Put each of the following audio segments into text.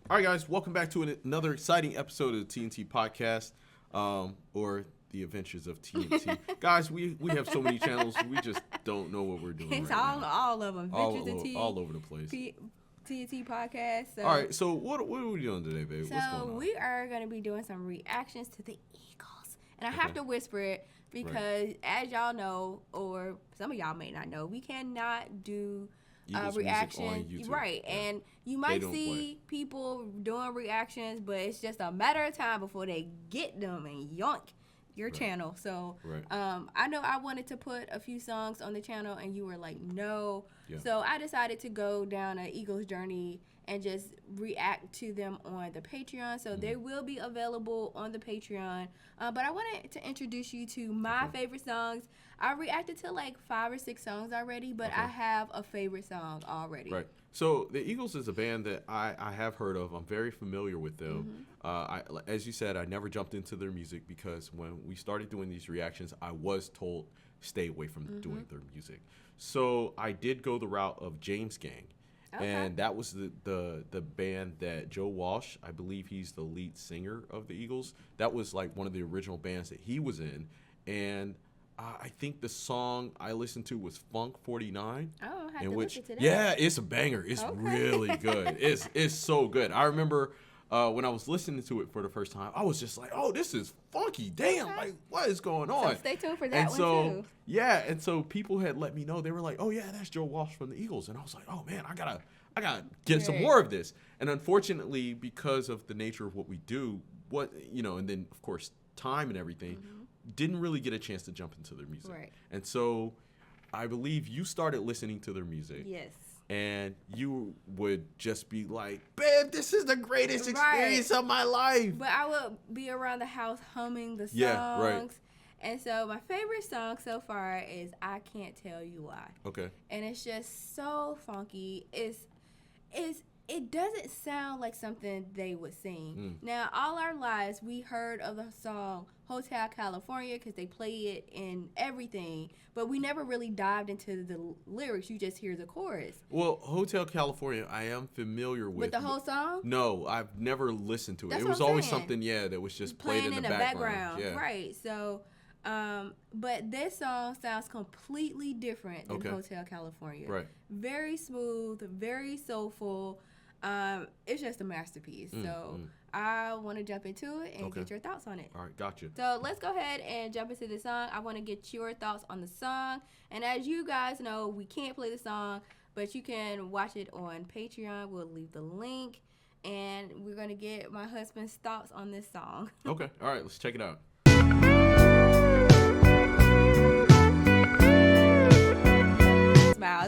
All right, guys, welcome back to another exciting episode of the TNT podcast, or the Adventures of TNT. Guys, we have so many channels, we just don't know what we're doing It's right now. all of them. All over the place. TNT podcast. So, all right, so what are we doing today, baby? What's going on? We are going to be doing some reactions to the Eagles. And I have to whisper it because, as y'all know, or some of y'all may not know, we cannot do reactions. Right. Yeah. And you might see people doing reactions, but it's just a matter of time before they get them and yoink your channel. So I know I wanted to put a few songs on the channel and you were like, no. Yeah. So I decided to go down an Eagles journey and just react to them on the Patreon. So they will be available on the Patreon. But I wanted to introduce you to my favorite songs. I reacted to like 5 or 6 songs already, but I have a favorite song already. Right. So the Eagles is a band that I have heard of. I'm very familiar with them. As you said, I never jumped into their music because when we started doing these reactions, I was told stay away from doing their music. So I did go the route of James Gang. Okay. And that was the band that Joe Walsh, I believe he's the lead singer of the Eagles. That was like one of the original bands that he was in. And I think the song I listened to was Funk 49. Oh, I have to listen to that. Yeah, it's a banger. It's really good. It's so good. I remember when I was listening to it for the first time, I was just like, oh, this is funky. Damn, like, what is going on? So stay tuned for that one, too. Yeah, and so people had let me know. They were like, oh, yeah, that's Joe Walsh from the Eagles. And I was like, oh, man, I gotta get some more of this. And unfortunately, because of the nature of what we do, and then, of course, time and everything, didn't really get a chance to jump into their music. Right. And so I believe you started listening to their music. Yes. And you would just be like, babe, this is the greatest experience of my life. But I would be around the house humming the songs. Yeah, right. And so my favorite song so far is I Can't Tell You Why. Okay. And it's just so funky. It doesn't sound like something they would sing. Now, all our lives, we heard of the song Hotel California because they play it in everything, but we never really dived into the lyrics. You just hear the chorus. Well, Hotel California, I am familiar with. With the whole song? No, I've never listened to it. That's it was always something, that was just played in the background. Yeah. Right, so... but this song sounds completely different than Hotel California. Right. Very smooth, very soulful. It's just a masterpiece. I want to jump into it and get your thoughts on it. All right, gotcha. So let's go ahead and jump into the song. I want to get your thoughts on the song. And as you guys know, we can't play the song, but you can watch it on Patreon. We'll leave the link. And we're going to get my husband's thoughts on this song. Okay. All right, let's check it out.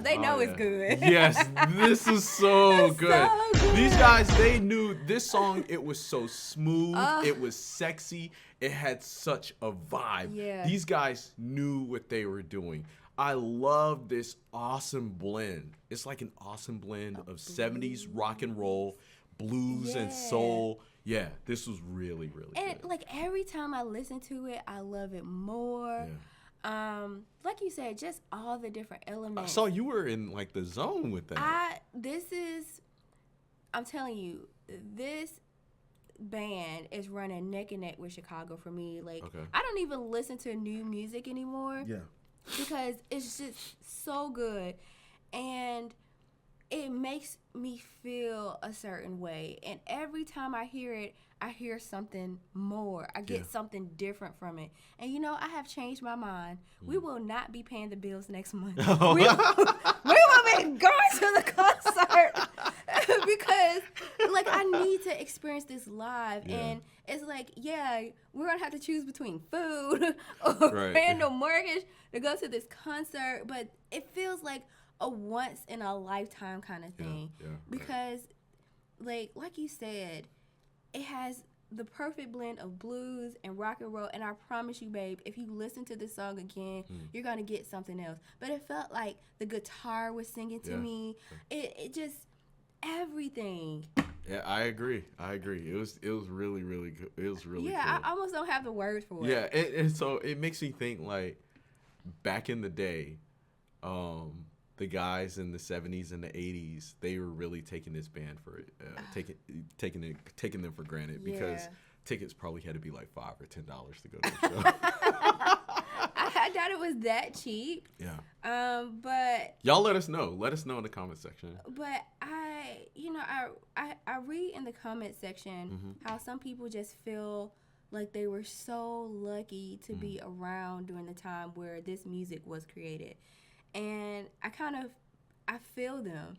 They know it's good. Yes, this is so good. So good. These guys, they knew this song. It was so smooth. It was sexy. It had such a vibe. Yeah. These guys knew what they were doing. I love this awesome blend. It's like an awesome blend of 70s rock and roll, blues and soul. Yeah, this was really, really good. And like every time I listen to it, I love it more. Yeah. Like you said, just all the different elements. I saw you were in like the zone with that. I'm telling you, this band is running neck and neck with Chicago for me. Like, I don't even listen to new music anymore. Yeah. Because it's just so good. And it makes me feel a certain way. And every time I hear it, I hear something more. I get something different from it. And, I have changed my mind. We will not be paying the bills next month. We will be going to the concert because, like, I need to experience this live. Yeah. And it's like, we're going to have to choose between food or paying no mortgage to go to this concert. But it feels like a once in a lifetime kind of thing because like you said, it has the perfect blend of blues and rock and roll, and I promise you, babe, if you listen to this song again, you're gonna get something else. But it felt like the guitar was singing to me. It just everything. Yeah, I agree. It was really, really good. It was really good. I almost don't have the words for it. Yeah, and so it makes me think like back in the day, the guys in the 70s and the 80s, they were really taking this band for taking them for granted because tickets probably had to be like $5 or $10 to go to the show. I doubt it was that cheap. Yeah. But y'all let us know. Let us know in the comment section. But I read in the comment section how some people just feel like they were so lucky to be around during the time where this music was created. And I feel them,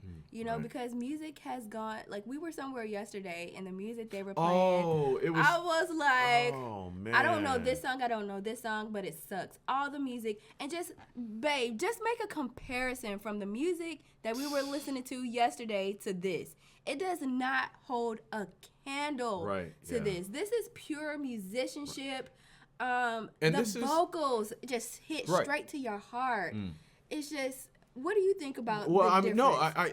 because music has gone, like we were somewhere yesterday and the music they were playing, I was like, oh, man. I don't know this song, but it sucks. All the music, and just make a comparison from the music that we were listening to yesterday to this. It does not hold a candle to this. This is pure musicianship. And the vocals just hit straight to your heart. It's just, what do you think about the difference?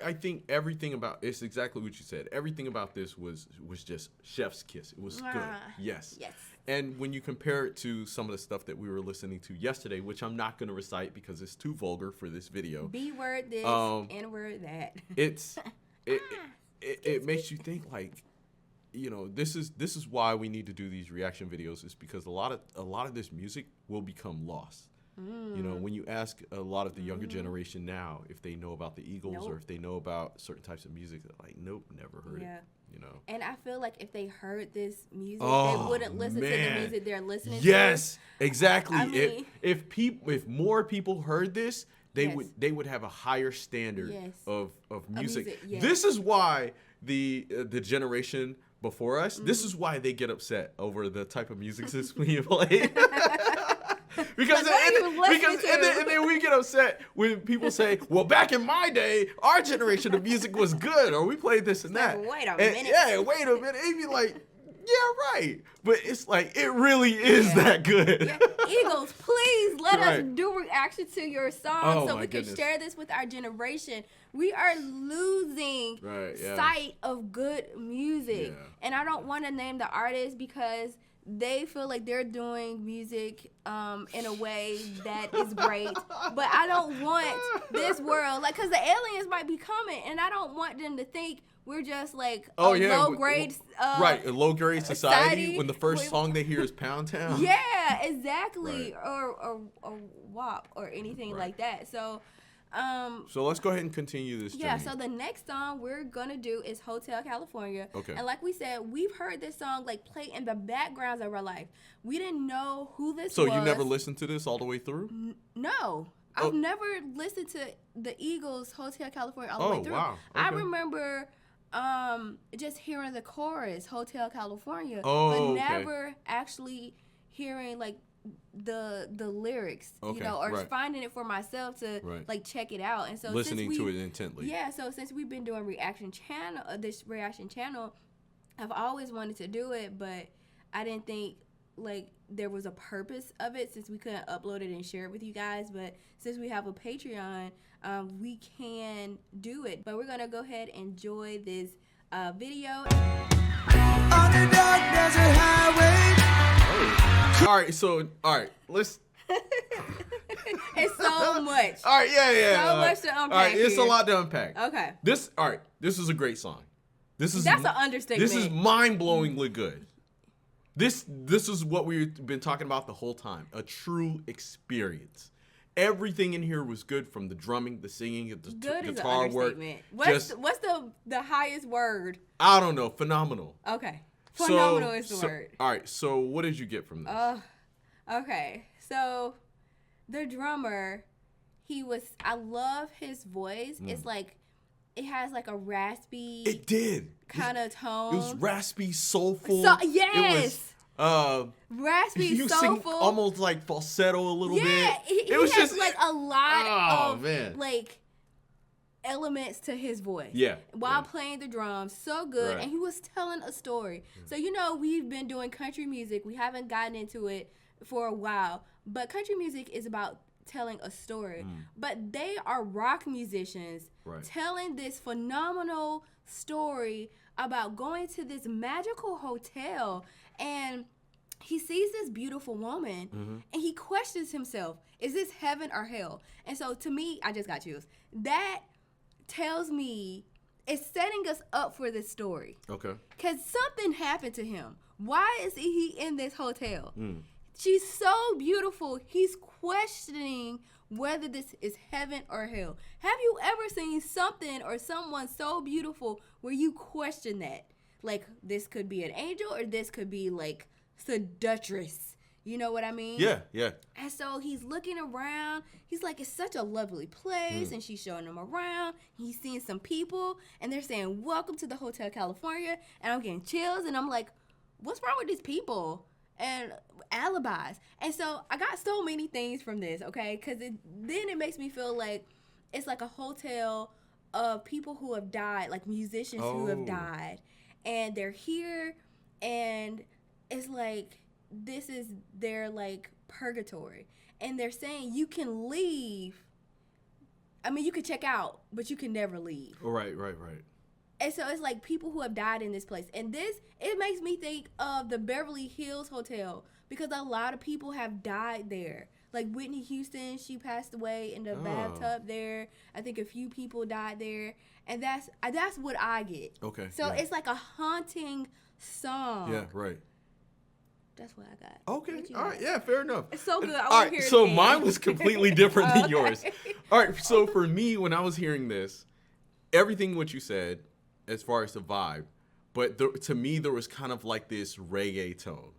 I think everything about it's exactly what you said. Everything about this was just chef's kiss. It was good. Yes. And when you compare it to some of the stuff that we were listening to yesterday, which I'm not going to recite because it's too vulgar for this video. B word this, N word that. It makes you think like, this is why we need to do these reaction videos, is because a lot of this music will become lost. When you ask a lot of the younger generation now if they know about the Eagles or if they know about certain types of music, they're like, nope, never heard it. And I feel like if they heard this music, they wouldn't listen to the music they're listening to. Yes, exactly. I mean, if more people heard this, they would have a higher standard of music. This is why the generation before us, this is why they get upset over the type of music that's being played. Because and then we get upset when people say, well, back in my day, our generation of music was good, or we played this and that. Wait a minute. Yeah, wait a minute. It'd be like, yeah, right. But it's like, it really is that good. Yeah. Eagles, please let us do reaction to your song so we can share this with our generation. We are losing sight of good music. Yeah. And I don't want to name the artist because they feel like they're doing music in a way that is great. But I don't want this world, like, because the aliens might be coming, and I don't want them to think we're just like a low-grade a low-grade society when the first song they hear is Pound Town. Yeah, exactly. Or WAP or anything like that. So let's go ahead and continue this journey. Yeah, so the next song we're going to do is Hotel California. Okay. And like we said, we've heard this song like play in the backgrounds of our life. We didn't know who this was. So you never listened to this all the way through? No. I've never listened to the Eagles' Hotel California all the way through. Wow. Okay. I remember just hearing the chorus, Hotel California, but never actually hearing like the lyrics, or finding it for myself to like check it out. And so listening to it intently. Yeah, so since we've been doing this reaction channel, I've always wanted to do it, but I didn't think like there was a purpose of it since we couldn't upload it and share it with you guys. But since we have a Patreon, we can do it. But we're gonna go ahead and enjoy this video. On the dark desert highway. All right, let's. It's so much. All right, yeah. So much to unpack. All right, it's a lot to unpack. Okay. This is a great song. That's an understatement. This is mind-blowingly good. This is what we've been talking about the whole time. A true experience. Everything in here was good, from the drumming, the singing, the guitar work. What's the highest word? I don't know. Phenomenal. Okay. Phenomenal is the word. All right. So what did you get from this? Okay. So the drummer, I love his voice. It's like, it has like a raspy. It did. Kind of tone. It was raspy, soulful. Yes. It was raspy, soulful. Sing almost like falsetto a little bit. Yeah. It was just like a lot of like elements to his voice. Yeah. While playing the drums, so good. Right. And he was telling a story. So we've been doing country music. We haven't gotten into it for a while, but country music is about telling a story. But they are rock musicians telling this phenomenal story about going to this magical hotel. And he sees this beautiful woman and he questions himself, is this heaven or hell? And so to me, I just got chills. That tells me it's setting us up for this story. Okay. Because something happened to him. Why is he in this hotel? She's so beautiful. He's questioning whether this is heaven or hell. Have you ever seen something or someone so beautiful where you question that? Like, this could be an angel or this could be like seductress. You know what I mean? Yeah, yeah. And so he's looking around. He's like, it's such a lovely place. And she's showing him around. He's seeing some people. And they're saying, welcome to the Hotel California. And I'm getting chills. And I'm like, what's wrong with these people? And alibis. And so I got so many things from this, okay? Because then it makes me feel like it's like a hotel of people who have died, like musicians who have died. And they're here. And it's like, this is their like purgatory, and they're saying you can leave. I mean, you could check out, but you can never leave. Right. And so it's like people who have died in this place, and it makes me think of the Beverly Hills Hotel, because a lot of people have died there. Like Whitney Houston, she passed away in the bathtub there. I think a few people died there, and that's what I get. Okay. So it's like a haunting song. Yeah. Right. That's what I got. Okay. All right. Yeah, fair enough. It's so good. I All right. So mine was completely different than yours. All right. So for me, when I was hearing this, everything what you said, as far as the vibe, but to me, there was kind of like this reggae tone.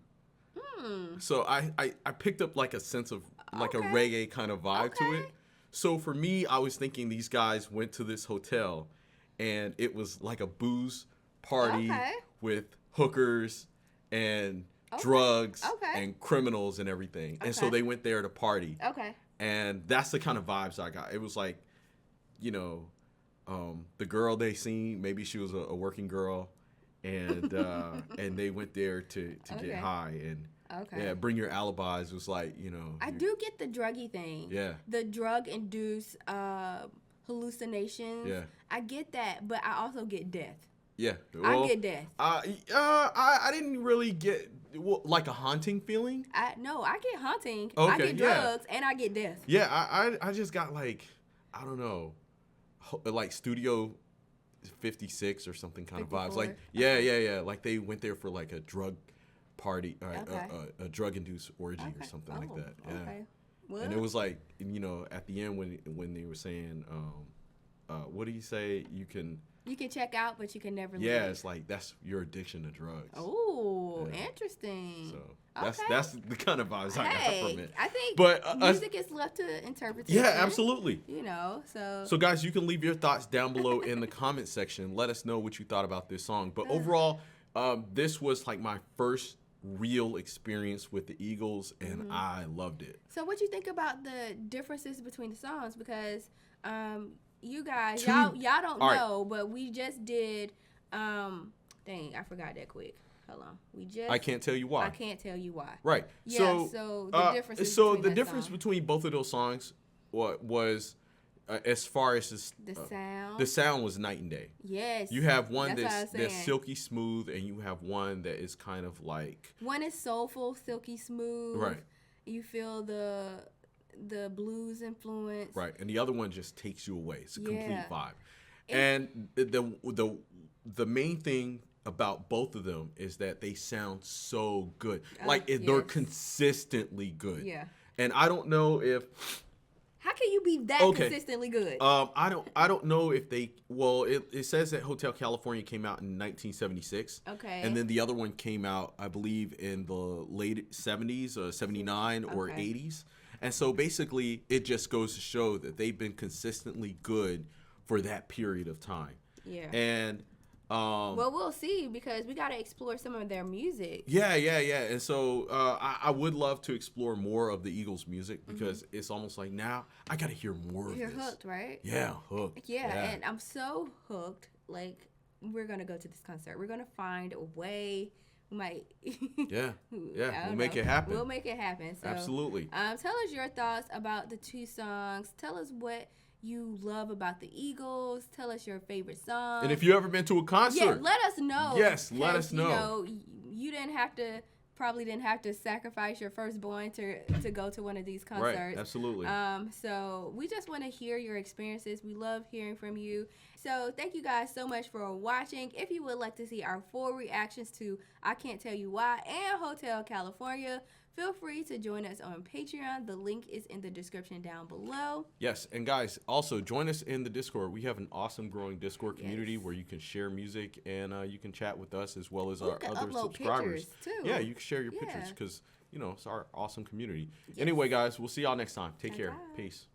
So I picked up like a sense of like a reggae kind of vibe to it. So for me, I was thinking these guys went to this hotel, and it was like a booze party with hookers and drugs and criminals and everything. And so they went there to party. And that's the kind of vibes I got. It was like, you know, the girl they seen, maybe she was a working girl, and and they went there to get high. And yeah, bring your alibis was like, you know. I do get the druggy thing. Yeah. The drug-induced hallucinations. Yeah. I get that, but I also get death. Yeah, well, I get death. I didn't really get like a haunting feeling. I get haunting. Okay, I get drugs and I get death. Yeah, I just got like, I don't know, like Studio 56 or something kind 54. Of vibes. Like yeah. Like they went there for like a drug party, a drug induced orgy or something like that. Yeah. Okay. Well, and it was like, you know, at the end when they were saying, what do you say? You can check out, but you can never leave. Yeah, it's like that's your addiction to drugs. Oh, interesting. So that's the kind of vibes I got from it. I think music is left to interpretation. Yeah, absolutely. You know, so guys, you can leave your thoughts down below in the comment section. Let us know what you thought about this song. But overall, this was like my first real experience with the Eagles, and I loved it. So what you think about the differences between the songs? Because you guys, y'all don't know, but we just did. Dang, I forgot that quick. Hold on, I can't tell you why. I can't tell you why. Right. Yeah. So the difference. So the difference between both of those songs was, as far as the sound was night and day. Yes. You have one that's silky smooth, and you have one that is kind of like. One is soulful, silky smooth. Right. You feel the blues influence. Right, and the other one just takes you away. It's a complete vibe. And the main thing about both of them is that they sound so good. They're consistently good. Yeah. And I don't know if. How can you be that consistently good? I don't know if they. Well, it says that Hotel California came out in 1976. Okay. And then the other one came out, I believe, in the late 70s, 79 or 80s. And so basically, it just goes to show that they've been consistently good for that period of time. Yeah. And well, we'll see, because we got to explore some of their music. Yeah. And so I would love to explore more of the Eagles' music, because it's almost like now I got to hear more of this. You're hooked, right? Yeah, hooked. Yeah, and I'm so hooked. Like, we're going to go to this concert. We're going to find a way. We might. We'll make it happen. We'll make it happen. So, absolutely. Tell us your thoughts about the two songs. Tell us what you love about the Eagles. Tell us your favorite song. And if you ever been to a concert, let us know. Yes, let us know. You know, you didn't have to probably didn't have to sacrifice your firstborn to go to one of these concerts. Right, absolutely. So we just want to hear your experiences. We love hearing from you. So thank you guys so much for watching. If you would like to see our full reactions to I Can't Tell You Why and Hotel California, feel free to join us on Patreon. The link is in the description down below. Yes, and guys, also join us in the Discord. We have an awesome growing Discord community where you can share music and you can chat with us as well as our other subscribers. Too. Yeah, you can share your pictures because, it's our awesome community. Yes. Anyway, guys, we'll see y'all next time. Take care. Peace.